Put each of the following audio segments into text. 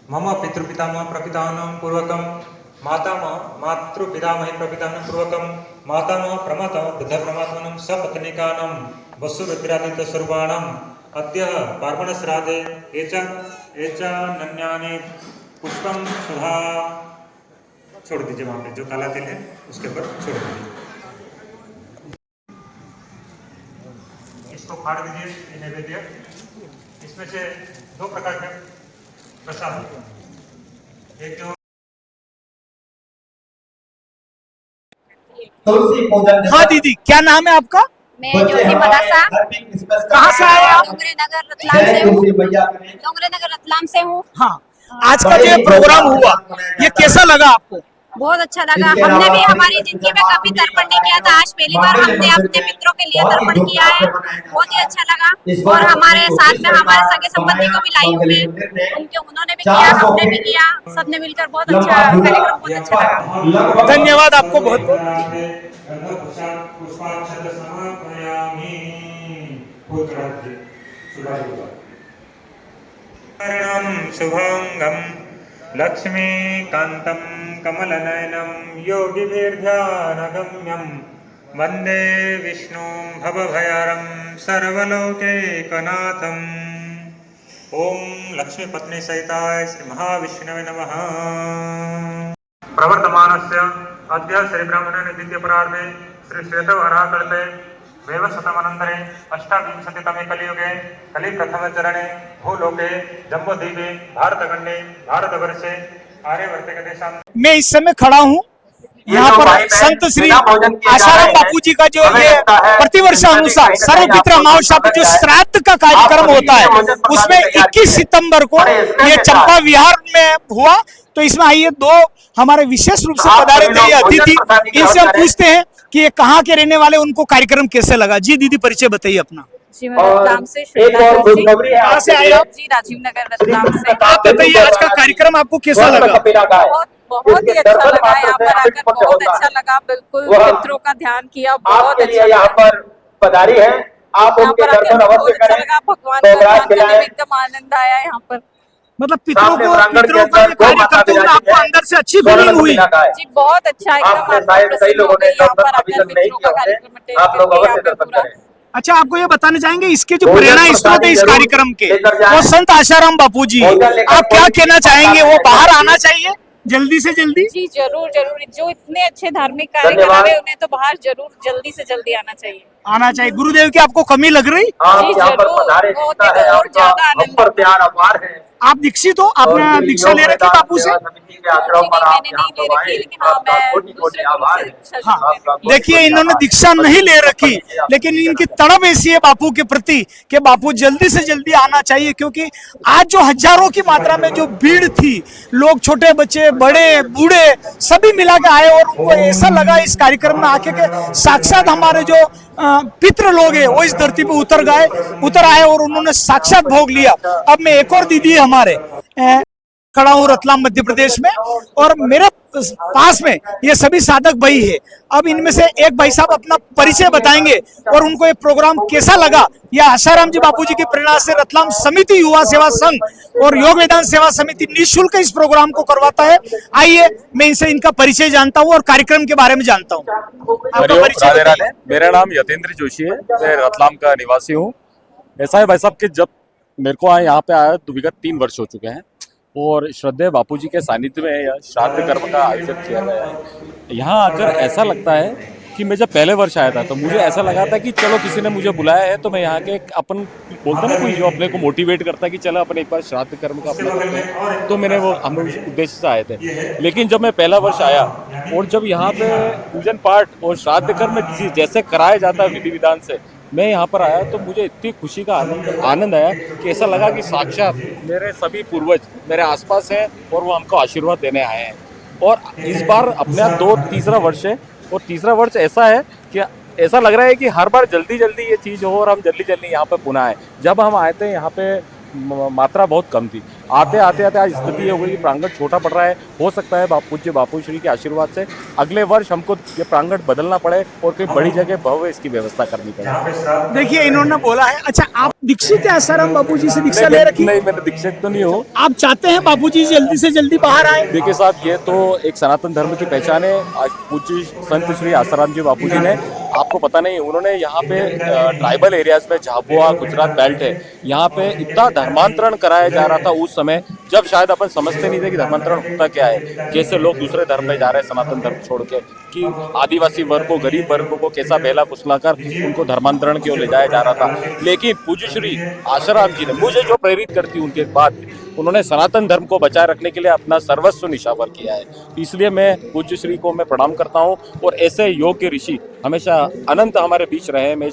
मम पितृपितामह प्रपितामह पूर्वकं मातामह मातृपितामही प्रपितामह पूर्वकं मातामह प्रमाता वृद्धप्रमातानं सपत्नीकानां वसुरुद्रादित्यस्वरूपाणाम् अद्य पार्वणश्राद्धे एचान्यानि पुष्पं सुधा छोड़ दीजिए। वहाँ पे जो काला तिल है उसके ऊपर छोड़ दीजिए। इसको फाड़ दीजिए। ये नैवेद्य इसमें से दो प्रकार के प्रसाद, एक जो हाँ दीदी, क्या नाम है आपका? मैं ज्योति मदासा। कहाँ से आए आप? डोंगरे नगर रतलाम से हूँ। डोंगरे नगर रतलाम से हूँ। हाँ, आज का जो ये प्रोग्राम हुआ, ये कैसा लगा आपको? बहुत अच्छा लगा। हमने भी हमारी जिंदगी में कभी तर्पण नहीं किया था। आज पहली बार हमने अपने मित्रों के लिए तर्पण किया है। बहुत ही अच्छा लगा। और हमारे साथ में हमारे सगे संबंधी को भी लाई हूँ मैं। उन्होंने भी किया, हमने भी किया, सबने मिलकर बहुत अच्छा कार्यक्रम, बहुत अच्छा लगा। धन्यवाद आपको बहुत बहुत। शुभंगम लक्ष्मीकान्तं कमलनयनं योगिभिर्ध्यानगम्यं वन्दे विष्णुं भवभयहरं सर्वलोकैकनाथम्। ओम लक्ष्मीपत्नी सहिताय श्री महाविष्णवे नमः। प्रवर्तमानस्य अद्य श्री ब्राह्मणे द्वितीयपरार्धे श्री श्वेतवराहकल्पे वैवस्वतमनन्तरे अष्टाविंशतितमे कलियुगे कलिप्रथमचरणे भूलोके जम्बूद्वीपे भारतखंडे भारतवर्षे आर्यवर्ते देशां मैं इस समय खड़ा हूँ यहाँ पर संत श्री आशाराम बापू जी का जो ये प्रतिवर्ष अनुसार सर्वपितृ अमावस्या पर जो श्राद्ध का कार्यक्रम होता है, उसमें 21 सितंबर को ये चंपा विहार में हुआ। तो इसमें आइए दो हमारे विशेष रूप से पधारे थे ये अतिथि, इनसे हम पूछते हैं कि ये कहाँ के रहने वाले, उनको कार्यक्रम कैसे लगा। जी दीदी, परिचय बताइए अपना। जी, मैं रतलाम से श्वेता जोशी। कहाँ से आए आप? जी, राजीव नगर रतलाम से। आप बताइए आज का कार्यक्रम आपको कैसा लगा? बहुत ही अच्छा लगा। यहाँ पर आकर बहुत अच्छा लगा। बिल्कुल मित्रों का ध्यान किया, बहुत अच्छा यहाँ पर पधारी है। आप उनके दर्शन अवश्य करें। भगवान का ध्यान करने में एकदम आनंद आया यहाँ पर। मतलब पितरों का ये कार्य करते हुए आपको अंदर से अच्छी फीलिंग हुई? जी, बहुत अच्छा, एकदम कई लोगों ने दर्शन अभी तक नहीं किया होंगे, आप लोग अवश्य दर्शन करें। अच्छा, आपको ये बताना चाहेंगे इसके जो प्रेरणा स्रोत है इस कार्यक्रम के, वो संत आशाराम बापू जी। आप क्या कहना चाहेंगे, वो बाहर आना चाहिए जल्दी से जल्दी? जी जरूर जरूर। जो इतने अच्छे धार्मिक कार्य कर रहे हैं उन्हें तो बाहर जरूर जल्दी से जल्दी आना चाहिए। आना चाहिए। गुरुदेव की आपको कमी लग रही? जी जरूर, बहुत ज्यादा आनंद। प्यार अपार है। आप दीक्षित हो? आपने दीक्षा ले रखी बापू से? हाँ, देखिए इन्होंने दीक्षा नहीं ले रखी, लेकिन इनकी तड़प ऐसी है बापू के प्रति कि बापू जल्दी से जल्दी आना चाहिए। क्योंकि आज जो हजारों की मात्रा में जो भीड़ थी, लोग छोटे बच्चे बड़े बूढ़े सभी मिला के आए और उनको ऐसा लगा इस कार्यक्रम में आके के साक्षात हमारे जो पितृ लोग हैं वो इस धरती पे उतर आए और उन्होंने साक्षात भोग लिया। अब मैं एक और दीदी हमारे खड़ा हूँ रतलाम मध्य प्रदेश में, और मेरे पास में ये सभी साधक भाई है। अब इनमें से एक भाई साहब अपना परिचय बताएंगे और उनको ये प्रोग्राम कैसा लगा। यह आशाराम जी बापू जी की प्रेरणा से रतलाम समिति युवा सेवा संघ और योग वेदांत सेवा समिति निःशुल्क इस प्रोग्राम को करवाता है। आइए मैं इनसे इनका परिचय जानता हूँ और कार्यक्रम के बारे में जानता हूँ। मेरा नाम यतेंद्र जोशी है, मैं रतलाम का निवासी हूँ। ऐसा है भाई साहब कि जब मेरे को यहाँ पे आया तो विगत 3 वर्ष हो चुके हैं और श्रद्धेय बापूजी के सानिध्य में यह श्राद्ध कर्म का आयोजन किया गया है। यहाँ आकर ऐसा लगता है कि मैं जब पहले वर्ष आया था तो मुझे ऐसा लगा था कि चलो किसी ने मुझे बुलाया है तो मैं यहाँ के अपन बोलते ना कोई जो अपने को मोटिवेट करता है कि चलो अपन एक बार श्राद्ध कर्म का अपना करते हैं, तो मैंने वो हम उस उद्देश्य से आए थे। लेकिन जब मैं पहला वर्ष आया और जब यहाँ पे पूजन पाठ और श्राद्ध कर्म जैसे कराया जाता है विधि विधान से, मैं यहाँ पर आया तो मुझे इतनी खुशी का आनंद आया कि ऐसा लगा कि साक्षात मेरे सभी पूर्वज मेरे आसपास हैं और वो हमको आशीर्वाद देने आए हैं। और इस बार अपने यहाँ तीसरा वर्ष है और तीसरा वर्ष ऐसा है कि ऐसा लग रहा है कि हर बार जल्दी जल्दी ये चीज़ हो और हम जल्दी जल्दी यहाँ पे पुनः आए। जब हम आए थे यहाँ पे मात्रा बहुत कम थी, आते आते आज स्थिति ये हो गई कि प्रांगण छोटा पड़ रहा है। हो सकता है पूज्य बापू श्री के आशीर्वाद से अगले वर्ष हमको ये प्रांगण बदलना पड़े और कोई बड़ी जगह भव्य इसकी व्यवस्था करनी पड़े। देखिए इन्होंने बोला है। अच्छा, आप दीक्षित है आसाराम बापूजी से दीक्षा ले रखी? नहीं, मैंने दीक्षित तो नहीं हूँ। आप चाहते हैं बापूजी जल्दी से जल्दी बाहर आए? देखिए साहब, ये तो एक सनातन धर्म की पहचान है। आज पूज्य संत श्री आसाराम जी बापू जी ने, आपको पता नहीं, उन्होंने यहाँ पे ट्राइबल एरियाज में झाबुआ गुजरात बेल्ट है, यहाँ पे इतना धर्मांतरण कराया जा रहा था उस समय, जब शायद अपन समझते नहीं थे कि धर्मांतरण होता क्या है, कैसे लोग दूसरे धर्म में जा रहे हैं सनातन धर्म छोड़ के, कि आदिवासी वर्ग को, गरीब वर्ग को कैसा बहला फुसलाकर उनको धर्मांतरण की ओर ले जाया जा रहा था। लेकिन पूज्य श्री आसाराम जी ने मुझे जो प्रेरित करती उनके बाद, उन्होंने सनातन धर्म को बचाए रखने के लिए अपना सर्वस्व निशावर किया है। इसलिए मैं पूज्य श्री को मैं प्रणाम करता हूँ और ऐसे योग्य ऋषि हमेशा अनंत हमारे बीच रहे, मैं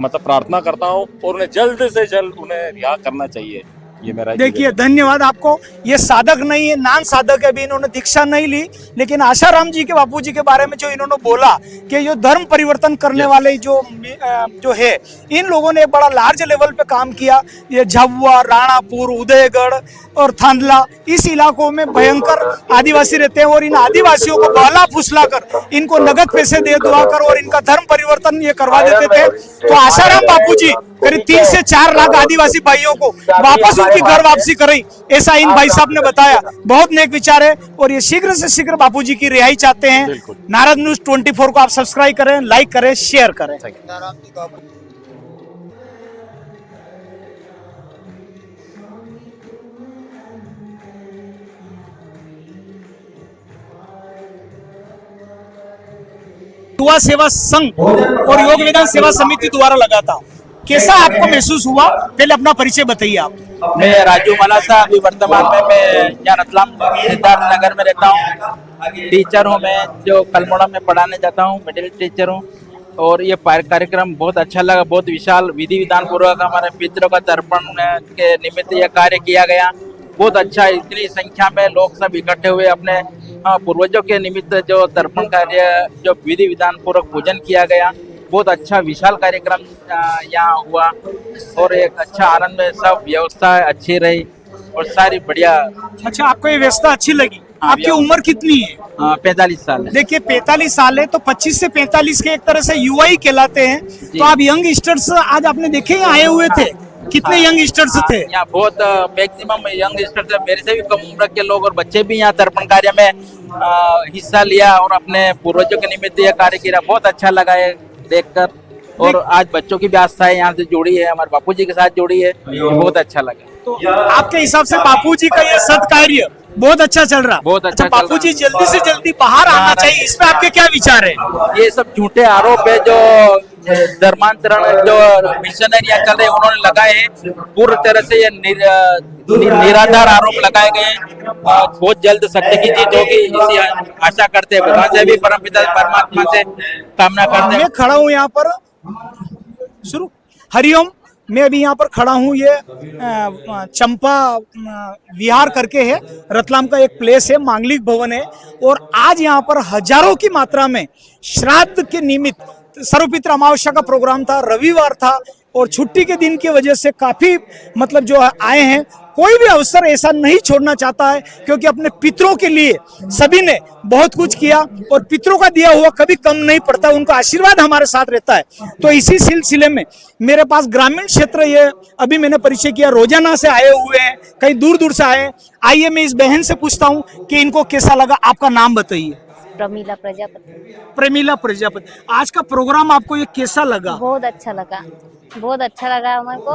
मतलब प्रार्थना करता हूँ और उन्हें जल्द से जल्द उन्हें रिहा करना चाहिए। ये मेरा देखिए, धन्यवाद आपको। ये साधक नहीं है, नान साधक है, अभी इन्होंने दीक्षा नहीं ली, लेकिन आसाराम जी के बापूजी के बारे में जो इन्होंने बोला कि जो धर्म परिवर्तन करने वाले जो है, इन लोगों ने एक बड़ा लार्ज लेवल पे काम किया। ये झाबुआ, राणापुर, उदयगढ़ और थांदला, इस इलाकों में भयंकर आदिवासी रहते हैं और इन आदिवासियों को बहला फुसला कर, इनको नगद पैसे दे दुआ कर और इनका धर्म परिवर्तन ये करवा देते थे। तो आसाराम बापूजी करीब 3 से 4 लाख आदिवासी भाइयों को वापस उनकी घर वापसी करी, ऐसा इन भाई साहब ने बताया। बहुत नेक विचार है और ये शीघ्र से शीघ्र बापूजी की रिहाई चाहते हैं। नारद न्यूज 24 को आप सब्सक्राइब करें, लाइक करें, शेयर करें। युवा सेवा संघ और योग वेदांत सेवा समिति द्वारा लगा था। कैसा आपको महसूस हुआ? पहले अपना परिचय बताइए आप। मैं राजू मलासा, अभी वर्तमान में मैं यहाँ रतलाम सिद्धार्थ नगर में रहता हूँ। टीचर हूँ मैं, जो कलमोड़ा में पढ़ाने जाता हूँ, मिडिल टीचर हूँ। और ये कार्यक्रम बहुत अच्छा लगा, बहुत विशाल विधि विधान पूर्वक हमारे पितरों का तर्पण के निमित्त यह कार्य किया गया। बहुत अच्छा, इतनी संख्या में लोग सब इकट्ठे हुए, अपने पूर्वजों के निमित्त जो तर्पण कार्य, जो विधि विधान पूर्वक पूजन किया गया, बहुत अच्छा विशाल कार्यक्रम यहाँ हुआ और एक अच्छा आनंद में सब व्यवस्था अच्छी रही और सारी बढ़िया। अच्छा, आपको ये व्यवस्था अच्छी लगी? आपकी उम्र कितनी है? 45 साल है। देखिए 45 साल है तो 25 से 45 के एक तरह से युवा ही कहलाते हैं। तो आप यंग स्टर्स आज आपने देखे यहाँ आए हुए थे, कितने यंग स्टर्स थे? यहाँ बहुत मैक्सिमम यंग स्टर्स है, मेरे से भी कम उम्र के लोग और बच्चे भी यहाँ तर्पण कार्य में हिस्सा लिया और अपने पूर्वजों के निमित्त यह कार्य किया। बहुत अच्छा लगा है देखकर और आज बच्चों की भी आस्था है यहाँ से जुड़ी है, हमारे बापूजी के साथ जुड़ी है, बहुत अच्छा लगा। तो आपके हिसाब से बापूजी का ये सत्कार्य बहुत अच्छा चल रहा? बहुत अच्छा। बापूजी जल्दी से जल्दी बाहर आना चाहिए, इस पे आपके क्या विचार है? ये सब झूठे आरोप है जो धर्मांतरण जो मिशनरियां चल रहे उन्होंने लगाए हैं, पूरी तरह से ये निराधार आरोप लगाए गए हैं। बहुत जल्द सत्य की जीत होगी, इसी आशा करते हैं। भगवान से भी परमपिता परमात्मा से कामना करते हैं। मैं खड़ा हूँ यहाँ पर, शुरू हरिओम, मैं अभी यहाँ पर खड़ा हूँ। ये चंपा विहार करके है, रतलाम का एक प्लेस है, मांगलिक भवन है। और आज यहाँ पर हजारों की मात्रा में श्राद्ध के निमित्त सर्वपितृ अमावस्या का प्रोग्राम था, रविवार था और छुट्टी के दिन की वजह से काफी मतलब जो आए हैं। कोई भी अवसर ऐसा नहीं छोड़ना चाहता है क्योंकि अपने पितरों के लिए सभी ने बहुत कुछ किया और पितरों का दिया हुआ कभी कम नहीं पड़ता, उनका आशीर्वाद हमारे साथ रहता है। तो इसी सिलसिले में मेरे पास ग्रामीण क्षेत्र, ये अभी मैंने परिचय किया, रोजाना से आए हुए हैं, कहीं दूर दूर से आए। आइए मैं इस बहन से पूछता हूँ कि इनको कैसा लगा। आपका नाम बताइए। प्रमीला प्रजापति। प्रेमिला प्रजापति, आज का प्रोग्राम आपको ये कैसा लगा? बहुत अच्छा लगा, बहुत अच्छा लगा हमारे को।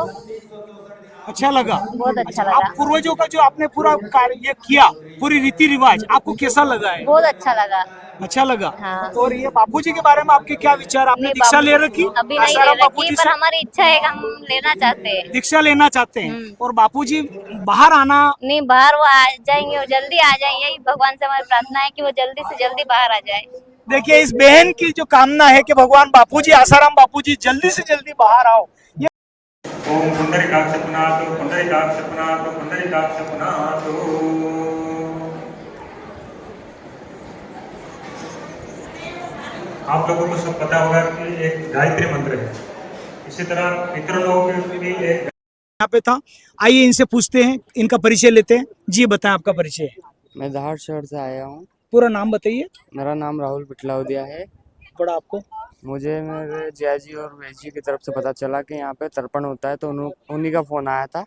अच्छा लगा? बहुत अच्छा लगा। आप पूर्वजों का जो आपने पूरा कार्य ये किया, पूरी रीति रिवाज, आपको कैसा लगा है? बहुत अच्छा लगा। अच्छा लगा। हाँ। और ये बापूजी के बारे में आपके क्या विचार? आपने दीक्षा ले रखी? अभी नहीं ले रखी, पर हमारी इच्छा है कि हम लेना चाहते हैं। दीक्षा लेना चाहते हैं। और बापूजी बाहर आना नहीं, बाहर वो आ जाएंगे, वो जल्दी आ जाएंगे। यही भगवान से हमारी प्रार्थना है कि वो जल्दी से जल्दी बाहर आ जाए। देखिए, इस बहन की जो कामना है कि भगवान बापूजी, आसाराम बापूजी जल्दी से जल्दी बाहर आओ। ओम पुंडरीकाक्ष पुनातु, पुंडरीकाक्ष पुनातु, पुंडरीकाक्ष पुनातु। आप लोगों को सब पता होगा कि एक गायत्री मंत्र है, इसी तरह पितृलोक भी एक यहाँ पे था। आइए इनसे पूछते हैं, इनका परिचय लेते हैं। जी बताएं आपका परिचय। मैं धार शहर से आया हूँ। पूरा नाम बताइए। मेरा नाम राहुल पिटलाउदिया है। बड़ा आपको मुझे मेरे जियाजी और वेजी की तरफ से पता चला कि यहाँ पे तर्पण होता है, तो उन्हीं का फोन आया था,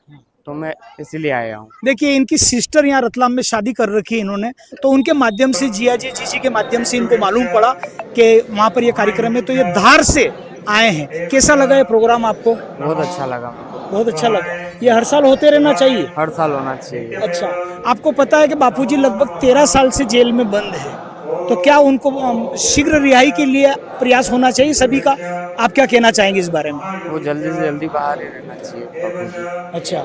तो मैं इसीलिए आया हूँ। देखिए, इनकी सिस्टर यहाँ रतलाम में शादी कर रखी है इन्होंने, तो उनके माध्यम से जिया जी जीजी के माध्यम से इनको मालूम पड़ा कि वहाँ पर ये कार्यक्रम है, तो ये धार से आए हैं। कैसा लगा ये प्रोग्राम आपको? बहुत अच्छा लगा मेरे को। बहुत अच्छा लगा। ये हर साल होते रहना चाहिए? हर साल होना चाहिए। अच्छा, आपको पता है कि बापूजी लगभग 13 साल से जेल में बंद है, तो क्या उनको शीघ्र रिहाई के लिए प्रयास होना चाहिए सभी का? आप क्या कहना चाहेंगे इस बारे में? वो जल्दी से जल्दी बाहर ही रहना चाहिए बापूजी। अच्छा,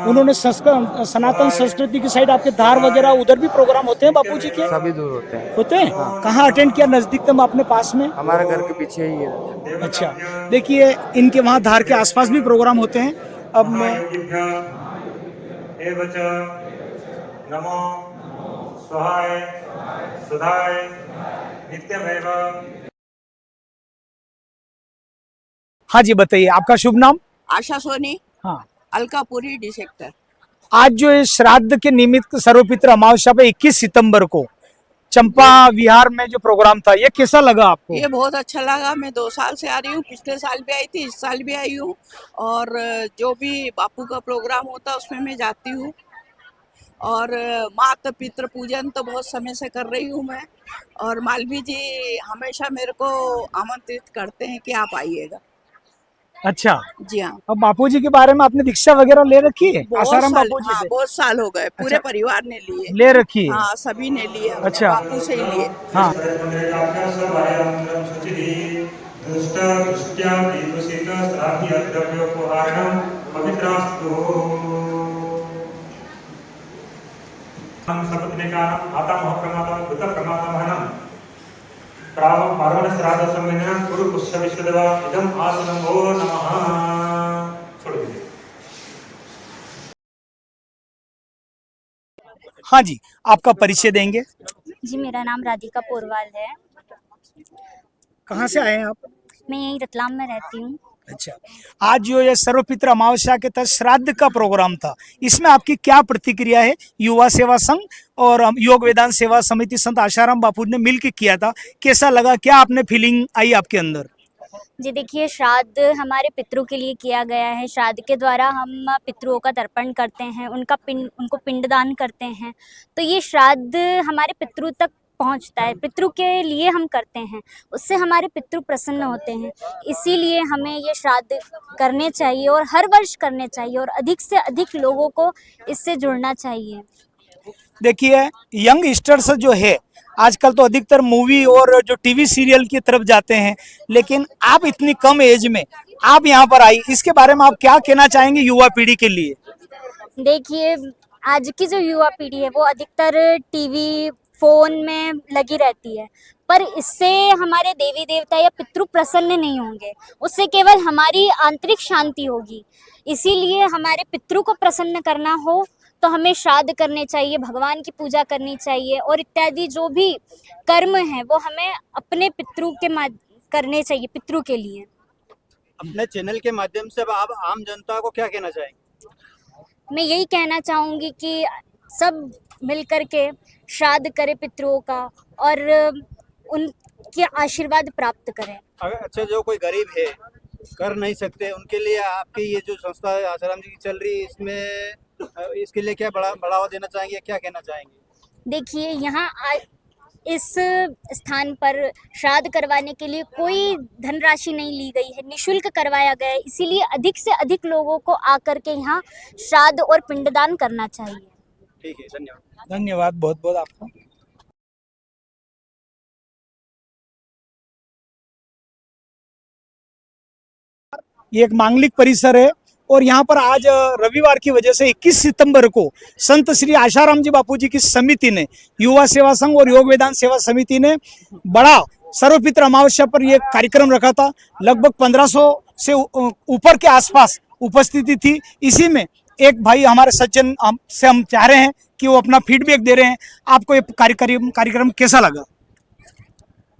उन्होंने सनातन संस्कृति की साइड आपके धार वगैरह उधर भी प्रोग्राम होते हैं बापूजी के? सभी दूर होते हैं। होते हैं? कहाँ अटेंड किया? नजदीकतम अपने पास में? हमारे घर के पीछे ही है। अच्छा, देखिए इनके वहाँ धार के आसपास भी प्रोग्राम होते हैं। अब मैं नमो स्वाहाय सुधाय नित्यमेव। हाँ जी बताइए, आपका शुभ नाम? आशा सोनी, हाँ, अलकापुरी डी सेक्टर। आज जो ये श्राद्ध के निमित्त सर्वपित्र अमावस्या पे 21 सितंबर को चंपा विहार में जो प्रोग्राम था, ये कैसा लगा आपको? ये बहुत अच्छा लगा। मैं 2 साल से आ रही हूँ, पिछले साल भी आई थी, इस साल भी आई हूँ, और जो भी बापू का प्रोग्राम होता है उसमें मैं जाती हूँ। और माता पितृ पूजन तो बहुत समय से कर रही हूँ मैं, और मालवी जी हमेशा मेरे को आमंत्रित करते हैं कि आप आइएगा। अच्छा जी हाँ, अब बापूजी के बारे में आपने दीक्षा वगैरह ले रखी है? आसाराम बापूजी से बहुत साल हो गए, पूरे अच्छा, परिवार ने लिए। ले रखी है? हाँ, सभी ने लिए, अच्छा, बापू से ही लिए। हाँ, पार्वण श्राद्ध सम्मेलन गुरु पुष्य विश्वदेवा इदम आसनम ओ नमः। छोड़ दीजिए। हाँ जी, आपका परिचय देंगे? जी मेरा नाम राधिका पोरवाल है। कहाँ से आए हैं आप? मैं यहीं रतलाम में रहती हूँ। अच्छा, आज जो ये सर्वपित्र अमावस्या के तहत श्राद्ध का प्रोग्राम था, इसमें आपकी क्या प्रतिक्रिया है? युवा सेवा संघ और योग वेदांत सेवा समिति संत आशाराम बापू ने मिलकर किया था, कैसा लगा? क्या आपने फीलिंग आई आपके अंदर? जी देखिए, श्राद्ध हमारे पितरों के लिए किया गया है। श्राद्ध के द्वारा हम पितरों का तर्पण करते हैं, उनको पिंडदान करते हैं। तो ये श्राद्ध हमारे पितरों तक पहुंचता है, पितरों के लिए हम करते हैं, उससे हमारे पितृ प्रसन्न होते हैं। इसीलिए हमें ये श्राद्ध करने चाहिए और हर वर्ष करने चाहिए, और अधिक से अधिक लोगों को इससे जुड़ना चाहिए। देखिए, यंग स्टार्स जो है आजकल तो अधिकतर मूवी और जो टीवी सीरियल की तरफ जाते हैं, लेकिन आप इतनी कम एज में आप यहाँ पर आई, इसके बारे में आप क्या कहना चाहेंगे युवा पीढ़ी के लिए? देखिए, आज की जो युवा पीढ़ी है वो अधिकतर टीवी फोन में लगी रहती है, पर इससे हमारे देवी देवता या पितृ प्रसन्न नहीं होंगे, उससे केवल हमारी आंतरिक शांति होगी। इसीलिए हमारे पितृ को प्रसन्न करना हो तो हमें श्राद्ध करने चाहिए, भगवान की पूजा करनी चाहिए, और इत्यादि जो भी कर्म है वो हमें अपने पितृ के करने चाहिए, पितृ के लिए। अपने चैनल के माध्यम से आप आम जनता को क्या कहना चाहेंगे? मैं यही कहना चाहूँगी कि सब मिलकर के श्राद्ध करें पितरों का और उनके आशीर्वाद प्राप्त करें। अच्छा, जो कोई गरीब है, कर नहीं सकते, उनके लिए आपकी ये जो संस्था है आसाराम जी की चल रही है, इसमें इसके लिए क्या बढ़ावा देना चाहेंगे, क्या कहना चाहेंगे? देखिए, यहाँ इस स्थान पर श्राद्ध करवाने के लिए कोई धनराशि नहीं ली गई है, निःशुल्क करवाया गया है। इसीलिए अधिक से अधिक लोगों को आकर के यहाँ श्राद्ध और पिंडदान करना चाहिए। ठीक है, धन्यवाद। धन्यवाद बहुत बहुत आपका। ये एक मांगलिक परिसर है और यहाँ पर आज रविवार की वजह से 21 सितंबर को संत श्री आशाराम जी बापू जी की समिति ने, युवा सेवा संघ और योग वेदांत सेवा समिति ने बड़ा सर्वपित्र अमावस्या पर यह कार्यक्रम रखा था। लगभग 1500 से ऊपर के आसपास उपस्थिति थी। इसी में एक भाई हमारे सज्जन से हम चाह रहे हैं कि वो अपना फीडबैक दे रहे हैं। आपको ये कार्यक्रम कैसा लगा?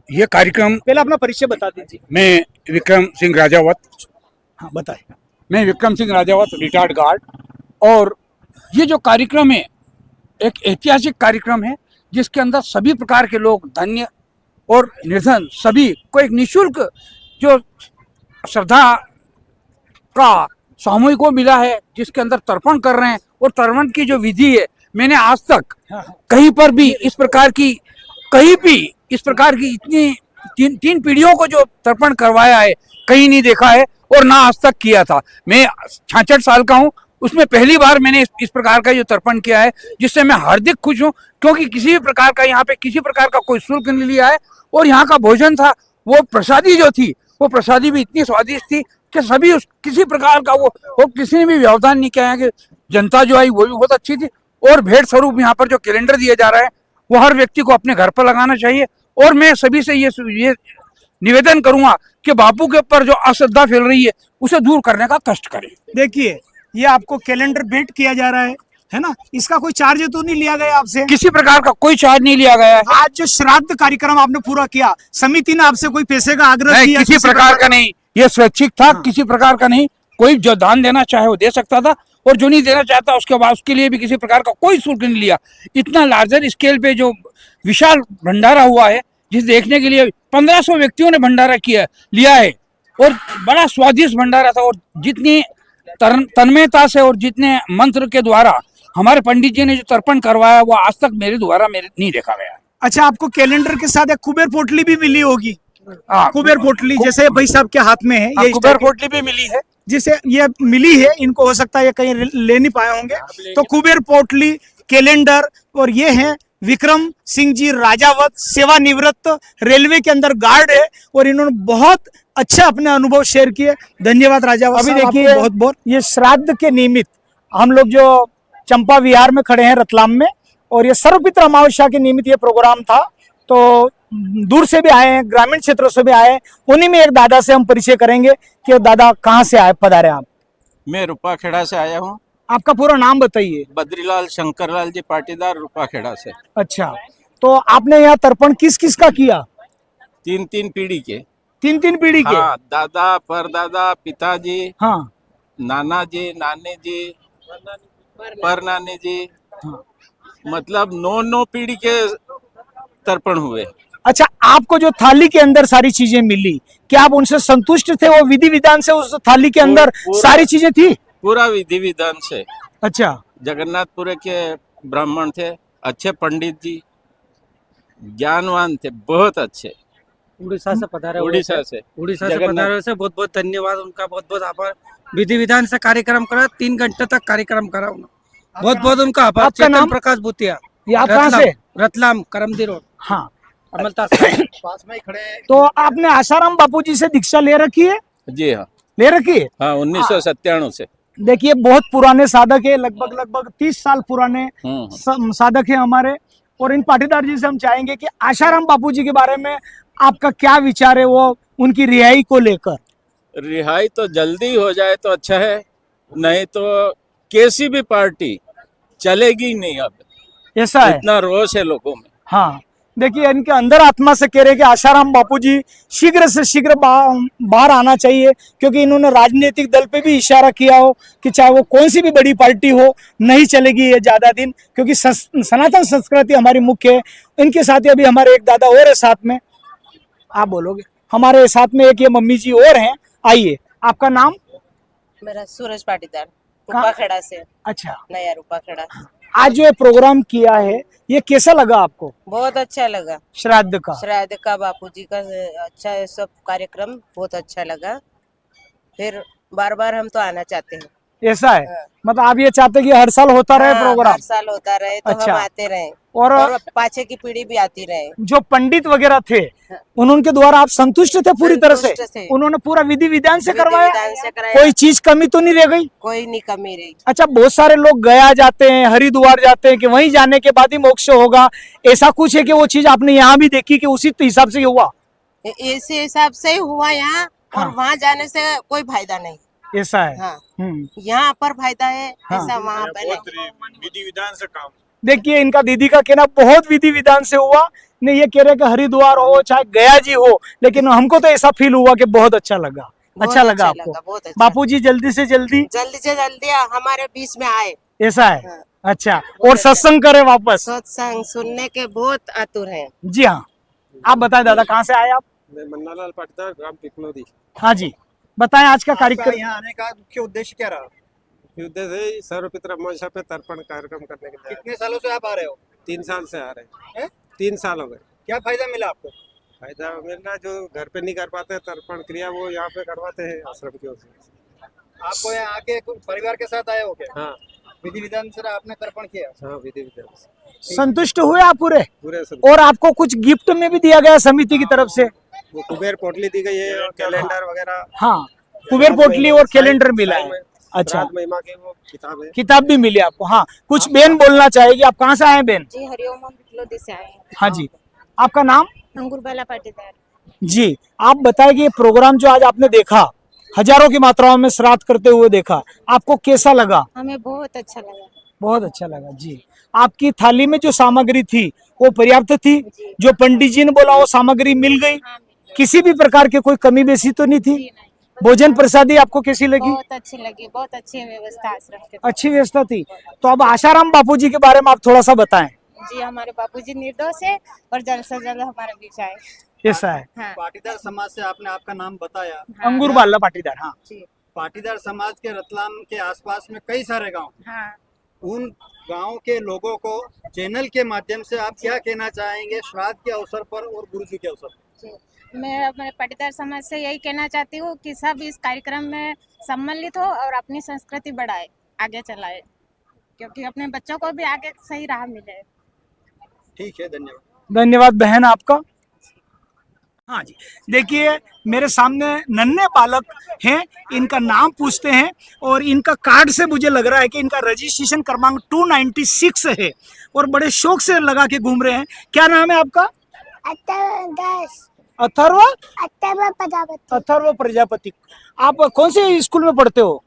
ये कार्यक्रम, पहले अपना परिचय बता दीजिए। मैं विक्रम सिंह राजावत। हाँ बताएं। मैं विक्रम सिंह राजावत, रिटायर्ड गार्ड। और ये जो कार्यक्रम है एक ऐतिहासिक कार्यक्रम है जिसके अंदर सभी प्रकार के लोग, धन्य और निर्धन, सभी को एक निःशुल्क जो श्रद्धा का सामूहिक को मिला है, जिसके अंदर तर्पण कर रहे हैं। और तर्पण की जो विधि है, मैंने आज तक कहीं पर भी इस प्रकार की इतनी तीन पीढ़ियों को जो तर्पण करवाया है कहीं नहीं देखा है और ना आज तक किया था। मैं 66 साल का हूँ, उसमें पहली बार मैंने इस प्रकार का जो तर्पण किया है, जिससे मैं हार्दिक खुश हूँ, क्योंकि किसी भी प्रकार का यहाँ पे किसी प्रकार का कोई शुल्क नहीं लिया है। और यहाँ का भोजन था, वो प्रसादी जो थी, वो प्रसादी भी इतनी स्वादिष्ट थी कि सभी किसी प्रकार का वो किसी ने भी व्यवधान नहीं किया है कि जनता जो आई वो भी बहुत अच्छी थी। और भेंट स्वरूप यहाँ पर जो कैलेंडर दिया जा रहा है वो हर व्यक्ति को अपने घर पर लगाना चाहिए। और मैं सभी से ये निवेदन करूंगा कि बापू के ऊपर जो अश्रद्धा फैल रही है उसे दूर करने का कष्ट करें। देखिए, ये आपको कैलेंडर भेंट किया जा रहा है ना, इसका कोई चार्ज तो नहीं लिया गया आपसे? किसी प्रकार का कोई चार्ज नहीं लिया गया है। आज जो श्राद्ध कार्यक्रम आपने पूरा किया, समिति ने आपसे कोई पैसे का आग्रह किया? किसी प्रकार का नहीं, ये स्वैच्छिक था। किसी प्रकार का नहीं, कोई जो दान देना चाहे वो दे सकता था और जो नहीं देना चाहता उसके बाद उसके लिए भी किसी प्रकार का कोई शुल्क नहीं लिया। इतना लार्जर स्केल पे जो विशाल भंडारा हुआ है, जिस देखने के लिए 1500 व्यक्तियों ने भंडारा लिया है और बड़ा स्वादिष्ट भंडारा था। और जितनी तन्मयता से और जितने मंत्र के द्वारा हमारे पंडित जी ने जो तर्पण करवाया वो आज तक मेरे द्वारा नहीं देखा गया। अच्छा, आपको कैलेंडर के साथ एक कुबेर पोटली भी मिली होगी? कुबेर पोटली जैसे भाई साहब के हाथ में है, ये कुबेर पोटली भी मिली है, जिसे ये मिली है, इनको हो सकता है ये कहीं ले नहीं पाए होंगे। तो कुबेर पोटली, कैलेंडर, और ये है विक्रम सिंह जी राजावत, सेवानिवृत्त रेलवे के अंदर गार्ड है और इन्होंने बहुत अच्छा अपने अनुभव शेयर किए। धन्यवाद राजावत। अभी देखिए, बहुत बहुत ये श्राद्ध के निमित्त हम लोग जो चंपा विहार में खड़े हैं रतलाम में, और ये सर्वपित्र अमावस्या के निमित्त ये प्रोग्राम था। तो दूर से भी आए हैं, ग्रामीण क्षेत्रों से भी आए। उन्हीं में एक दादा से हम परिचय करेंगे कि दादा कहाँ से आए, पधारे आप? मैं रूपाखेड़ा से आया हूँ। आपका पूरा नाम बताइए। बद्रीलाल शंकरलाल जी पाटीदार, रूपाखेड़ा से। अच्छा, तो आपने यहाँ तर्पण किस किस का किया? तीन पीढ़ी के। तीन पीढ़ी के? हाँ, दादा, परदादा, पिताजी, हाँ, नाना जी, नानी जी, पर नानी जी, हाँ। मतलब 9 पीढ़ी के तर्पण हुए। अच्छा, आपको जो थाली के अंदर सारी चीजें मिली, क्या आप उनसे संतुष्ट थे? वो विधि विधान से उस थाली के अंदर सारी चीजें थी? पूरा विधि विधान से। अच्छा, जगन्नाथपुर के ब्राह्मण थे, अच्छे पंडित जी, ज्ञानवान थे, बहुत अच्छे। उड़ीसा से पधारे, उड़ीसा से पधारे से बहुत बहुत धन्यवाद उनका, बहुत बहुत आभार। विधि विधान से कार्यक्रम करा, 3 घंटे तक कार्यक्रम करा उन्होंने, बहुत बहुत उनका आभार। चेतन प्रकाश भूतिया, आप कहाँ से? रतलाम, करमदी रोड। हाँ, अमलता पास में ही खड़े हैं। तो आपने आसाराम बापू जी से दीक्षा ले रखी है? जी हाँ, ले रखी है। हाँ, 1997 से। देखिए, बहुत पुराने साधक है, लगभग 30 साल पुराने साधक है हमारे। और इन पाटीदार जी से हम चाहेंगे कि आसाराम बापू जी के बारे में आपका क्या विचार है, वो उनकी रिहाई को लेकर? रिहाई तो जल्दी हो जाए तो अच्छा है, नहीं तो कैसी भी पार्टी चलेगी नहीं। अब ऐसा है, इतना रोष है लोगों में। हाँ, देखिए, इनके अंदर आत्मा से कह रहे हैं कि आसाराम बापू जी शीघ्र से शीघ्र बाहर आना चाहिए, क्योंकि इन्होंने राजनीतिक दल पे भी इशारा किया हो कि चाहे वो कौन सी भी बड़ी पार्टी हो, नहीं चलेगी ये ज्यादा दिन, क्योंकि सनातन संस्कृति हमारी मुख्य है। इनके साथ ही अभी हमारे एक दादा और है साथ में, आप बोलोगे? हमारे साथ में एक ये मम्मी जी और हैं, आइए। आपका नाम? मेरा सूरज पाटीदार, रूपाखेड़ा से। अच्छा, नया रूपाखेड़ा। आज जो प्रोग्राम किया है ये कैसा लगा आपको? बहुत अच्छा लगा। श्राद्ध का बापूजी का अच्छा है, सब कार्यक्रम बहुत अच्छा लगा। फिर बार बार हम तो आना चाहते हैं। ऐसा है, मतलब आप ये चाहते हैं कि हर साल होता रहे प्रोग्राम? हर साल होता रहे तो अच्छा। हम आते रहे और पाछे की पीढ़ी भी आती रहे। जो पंडित वगैरह थे उनके द्वारा आप संतुष्ट थे पूरी तरह से? उन्होंने पूरा विधि विधान से करवाया? कोई चीज कमी तो नहीं रह गई? कोई नहीं कमी रही। अच्छा, बहुत सारे लोग गया जाते हैं, हरिद्वार जाते हैं कि वहीं जाने के बाद ही मोक्ष होगा, ऐसा कुछ है कि वो चीज आपने यहाँ भी देखी कि उसी हिसाब से हुआ? इसी हिसाब से हुआ यहाँ। हाँ। और वहाँ जाने से कोई फायदा नहीं। ऐसा है। हाँ, यहाँ पर फायदा है। ऐसा वहाँ पर विधि विधान से काम। देखिए, इनका दीदी का कहना बहुत विधि विधान से हुआ। नहीं, ये कह रहे कि हरिद्वार हो चाहे गया जी हो, लेकिन हमको तो ऐसा फील हुआ कि बहुत अच्छा लगा। अच्छा लगा आपको? बहुत अच्छा। बापूजी जल्दी से जल्दी हमारे बीच में आए। ऐसा है? अच्छा, और सत्संग करे वापस? सत्संग सुनने के बहुत आतुर हैं। जी हाँ। आप बताएं दादा, कहाँ से आए आप? मैं मन्नालाल पाटीदार, ग्राम पिपलोदी। हाँ जी, बताएं आज का कार्यक्रम। यहाँ आने का मुख्य उद्देश्य क्या रहा? उद्देश्य है सर्वपितृ अमावस्या पे तर्पण कार्यक्रम करने के लिए। कितने सालों से आप आ रहे हो? 3 साल से आ रहे हैं? 3 साल हो गए। क्या फायदा मिला आपको? फायदा मिलना, जो घर पे नहीं कर पाते तर्पण क्रिया, वो यहाँ पे करवाते हैं आश्रम की ओर से। आपको यहाँ आके परिवार के साथ आए हो क्या? हाँ, विधि विधान से आपने तर्पण किया? हाँ, विधि विधान से। संतुष्ट हुए आप पूरे? पूरे और आपको कुछ गिफ्ट में भी दिया गया समिति की तरफ से? वो कुबेर पोटली दी गई है और कैलेंडर वगैरह। हाँ, कुबेर पोटली और कैलेंडर मिला है। अच्छा, रात महिमा की वो किताब है। किताब भी मिली आपको? हाँ, कुछ बेन बोलना चाहेगी? आप कहाँ से आए बेन? जी हरिओम, हम पिपलोदी से आए हैं। हाँ जी, आपका नाम? अंगूरबाला पाटीदार। जी, आप बताएं कि ये प्रोग्राम जो आज आपने देखा, हजारों की मात्राओं में श्राद्ध करते हुए देखा, आपको कैसा लगा? हमें बहुत अच्छा लगा। बहुत अच्छा लगा जी। आपकी थाली में जो सामग्री थी वो पर्याप्त थी? जो पंडित जी ने बोला वो सामग्री मिल गई? किसी भी प्रकार के कोई कमी बेसी तो नहीं थी? भोजन प्रसादी आपको कैसी लगी? बहुत अच्छी लगी, बहुत अच्छी व्यवस्था आश्रम के। अच्छी व्यवस्था थी। तो अब आशाराम बापूजी के बारे में आप थोड़ा सा बताएं। जी, हमारे बापूजी निर्दोष है और जल्द से जल्द हमारे बीच आए। ऐसा है? हाँ। पाटीदार समाज से आपने आपका नाम बताया। अंगूरबाला पाटीदार। हाँ, पाटीदार समाज के रतलाम के आसपास में कई सारे गांव। हाँ। उन गांव के लोगों को चैनल के माध्यम से आप क्या कहना चाहेंगे श्राद्ध के अवसर पर और गुरुजी के अवसर पर? मैं अपने पाटीदार समाज से यही कहना चाहती हूँ कि सब इस कार्यक्रम में सम्मिलित हो और अपनी संस्कृति बढ़ाए, आगे चलाए, क्योंकि अपने बच्चों को भी आगे सही राह मिले। ठीक है, धन्यवाद। धन्यवाद बहन आपका। हाँ जी, देखिए मेरे सामने नन्हे बालक हैं, इनका नाम पूछते हैं और इनका कार्ड से मुझे लग रहा है कि इनका रजिस्ट्रेशन क्रमांक 296 है और बड़े शौक से लगा के घूम रहे हैं। क्या नाम है आपका? अथर्व प्रजापति। आप कौन से स्कूल में पढ़ते हो?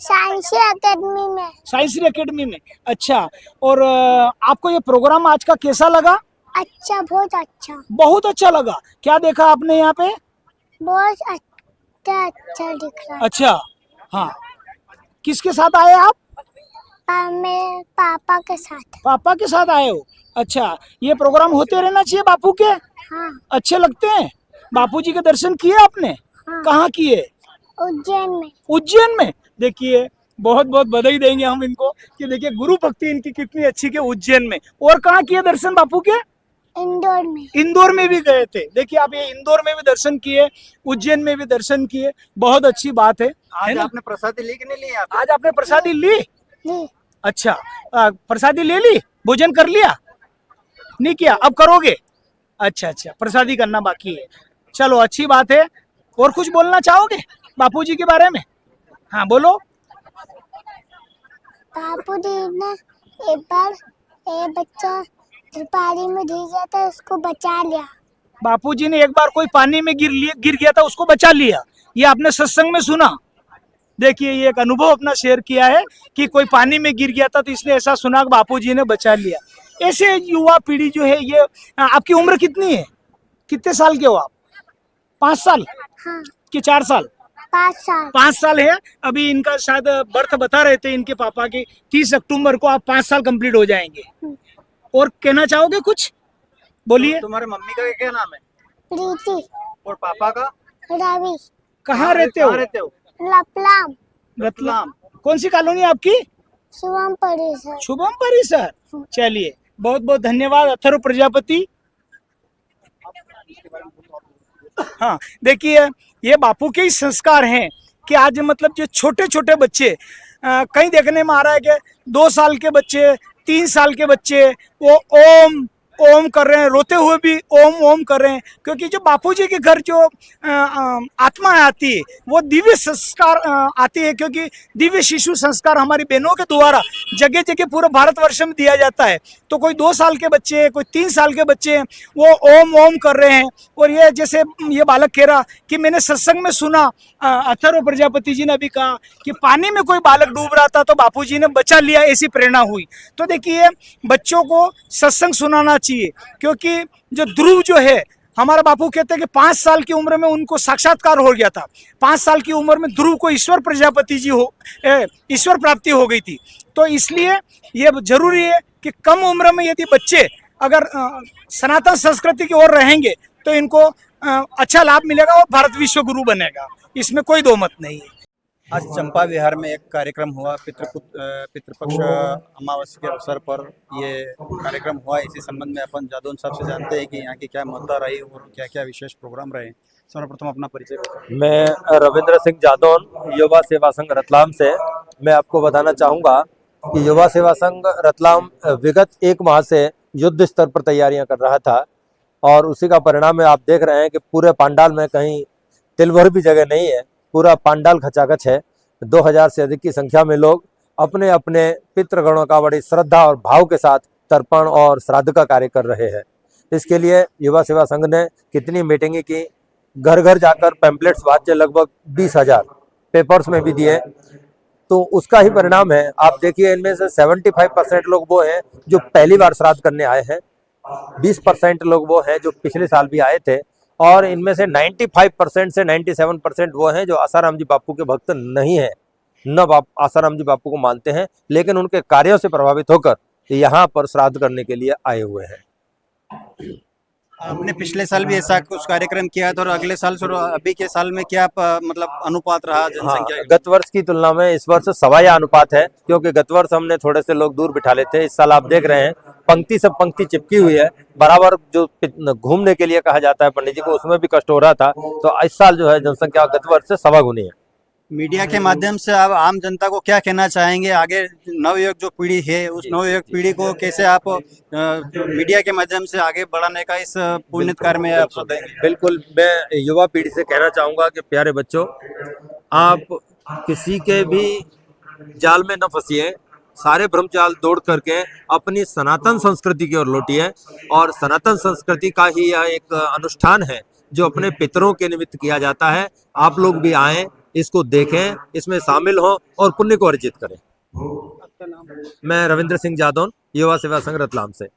साइंसी एकेडमी में। साइंसी एकेडमी में, अच्छा। और आपको ये प्रोग्राम आज का कैसा लगा? अच्छा, बहुत अच्छा। बहुत अच्छा लगा। क्या देखा आपने यहाँ पे? बहुत अच्छा दिख रहा है। अच्छा, हाँ। किसके साथ आए आप? मैं पापा के साथ। पापा के साथ आए हो? अच्छा, ये प्रोग्राम होते रहना चाहिए बापू के? हाँ। अच्छे लगते हैं? बापूजी के दर्शन किए आपने? हाँ। कहाँ किए? उज्जैन में। उज्जैन में? देखिए, बहुत बहुत बधाई देंगे हम इनको कि देखिए गुरु भक्ति इनकी कितनी अच्छी के उज्जैन में। और कहाँ किए दर्शन बापू के? इंदौर में। इंदौर में भी गए थे। देखिए आप, ये इंदौर में भी दर्शन किए, उज्जैन में भी दर्शन किए, बहुत अच्छी बात है। आज आपने प्रसादी ली कि नहीं ली? आज आपने प्रसादी ली? अच्छा, प्रसादी ले ली? भोजन कर लिया? नहीं किया, अब करोगे? अच्छा अच्छा, प्रसादी करना बाकी है। चलो, अच्छी बात है। और कुछ बोलना चाहोगे बापूजी के बारे में? हाँ, बोलो। बापूजी ने एक बार एक बच्चा पानी में गिर गया था, उसको बचा लिया। बापूजी ने एक बार कोई पानी में गिर गया था, उसको बचा लिया। ये आपने सत्संग में सुना? देखिए, ये एक अनुभव अपना शेयर किया है कि कोई पानी में गिर गया था तो इसने ऐसा सुना कि बापूजी ने बचा लिया। ऐसे युवा पीढ़ी जो है ये, आपकी उम्र कितनी है? कितने साल के हो आप? 5 साल? हाँ। कि 4 साल? 5 साल। 5 साल है। अभी इनका शायद बर्थ बता रहे थे इनके पापा की 30 अक्टूबर को आप 5 साल कंप्लीट हो जाएंगे। और कहना चाहोगे कुछ? बोलिए। तुम्हारे मम्मी का क्या नाम है? प्रीति। और पापा का? रवि। कहाँ रहते हो? रतलाम। रतलाम। कौन सी कॉलोनी आपकी? शुभम परिसर। शुभम परिसर। चलिए, बहुत बहुत धन्यवाद अथर्व प्रजापति। हाँ, देखिए ये बापू के ही संस्कार हैं कि आज मतलब जो छोटे छोटे बच्चे, कहीं देखने में आ रहा है कि 2 साल के बच्चे, 3 साल के बच्चे वो ओम ओम कर रहे हैं, रोते हुए भी ओम ओम कर रहे हैं, क्योंकि जो बापूजी के घर जो आत्मा आती है वो दिव्य संस्कार आती है, क्योंकि दिव्य शिशु संस्कार हमारी बहनों के द्वारा जगह जगह पूरे भारतवर्ष में दिया जाता है। तो कोई 2 साल के बच्चे, कोई 3 साल के बच्चे वो ओम ओम कर रहे हैं। और ये जैसे ये बालक कह रहा कि मैंने सत्संग में सुना, अथर्व प्रजापति जी ने अभी कहा कि पानी में कोई बालक डूब रहा था तो बापूजी ने बचा लिया, ऐसी प्रेरणा हुई। तो देखिए, बच्चों को सत्संग सुनाना चाहिए, क्योंकि जो ध्रुव जो है हमारा बापू कहते हैं कि 5 साल की उम्र में उनको साक्षात्कार हो गया था। 5 साल की उम्र में ध्रुव को ईश्वर प्रजापति जी ईश्वर प्राप्ति हो गई थी। तो इसलिए ये जरूरी है कि कम उम्र में यदि बच्चे अगर सनातन संस्कृति की ओर रहेंगे तो इनको अच्छा लाभ मिलेगा और भारत विश्व गुरु बनेगा, इसमें कोई दो मत नहीं है। आज चंपा विहार में एक कार्यक्रम हुआ, पितृपक्ष अमावस्या के अवसर पर ये कार्यक्रम हुआ। इसी संबंध में अपन जादौन साहब से जानते हैं कि यहाँ की क्या महत्ता रही और क्या क्या विशेष प्रोग्राम रहे। सर्वप्रथम अपना परिचय बताएं। मैं रविंद्र सिंह जादौन, युवा सेवा संघ रतलाम से। मैं आपको बताना चाहूँगा कि युवा सेवा संघ रतलाम विगत 1 माह से युद्ध स्तर पर तैयारियां कर रहा था और उसी का परिणाम है। आप देख रहे हैं कि पूरे पंडाल में कहीं तिल भर भी जगह नहीं है, पूरा पंडाल खचाखच है। 2000 से अधिक की संख्या में लोग अपने अपने पितृगणों का बड़ी श्रद्धा और भाव के साथ तर्पण और श्राद्ध का कार्य कर रहे हैं। इसके लिए युवा सेवा संघ ने कितनी मीटिंगें की, घर घर जाकर पैम्पलेट्स बांटे, लगभग 20,000 पेपर्स में भी दिए। तो उसका ही परिणाम है। आप देखिए, इनमें से 75% लोग वो हैं जो पहली बार श्राद्ध करने आए हैं, 20% लोग वो हैं जो पिछले साल भी आए थे, और इनमें से 95% से 97% वो हैं जो आसाराम जी बापू के भक्त नहीं हैं, न आसाराम जी बापू को मानते हैं, लेकिन उनके कार्यों से प्रभावित होकर यहाँ पर श्राद्ध करने के लिए आए हुए हैं। आपने पिछले साल भी ऐसा कुछ कार्यक्रम किया था और अगले साल से अभी के साल में क्या मतलब अनुपात रहा जनसंख्या? गत वर्ष की तुलना में इस वर्ष सवाया अनुपात है, क्योंकि गत वर्ष हमने थोड़े से लोग दूर बिठा लेते हैं। इस साल आप देख रहे हैं पंक्ति सब पंक्ति चिपकी हुई है, बराबर जो घूमने के लिए कहा जाता है पंडित जी को, उसमें भी कष्ट हो रहा था। तो इस साल जो है जनसंख्या गत वर्ष से 2.25 गुनी है। मीडिया के माध्यम से आप आम जनता को क्या कहना चाहेंगे? आगे नवयुवक जो पीढ़ी है, उस नवयुवक पीढ़ी को कैसे आप मीडिया के माध्यम से आगे बढ़ाने का इस पुण्य कार्य में आप देंगे? बिल्कुल, मैं युवा पीढ़ी से कहना चाहूंगा कि प्यारे बच्चों, आप किसी के भी जाल में न फंसिए, सारे ब्रह्मजाल तोड़ करके अपनी सनातन संस्कृति की ओर लौटिए। और सनातन संस्कृति का ही यह एक अनुष्ठान है जो अपने पितरों के निमित्त किया जाता है। आप लोग भी आएं, इसको देखें, इसमें शामिल हों और पुण्य को अर्जित करें। मैं रविंद्र सिंह जादौन, युवा सेवा संघ रतलाम से।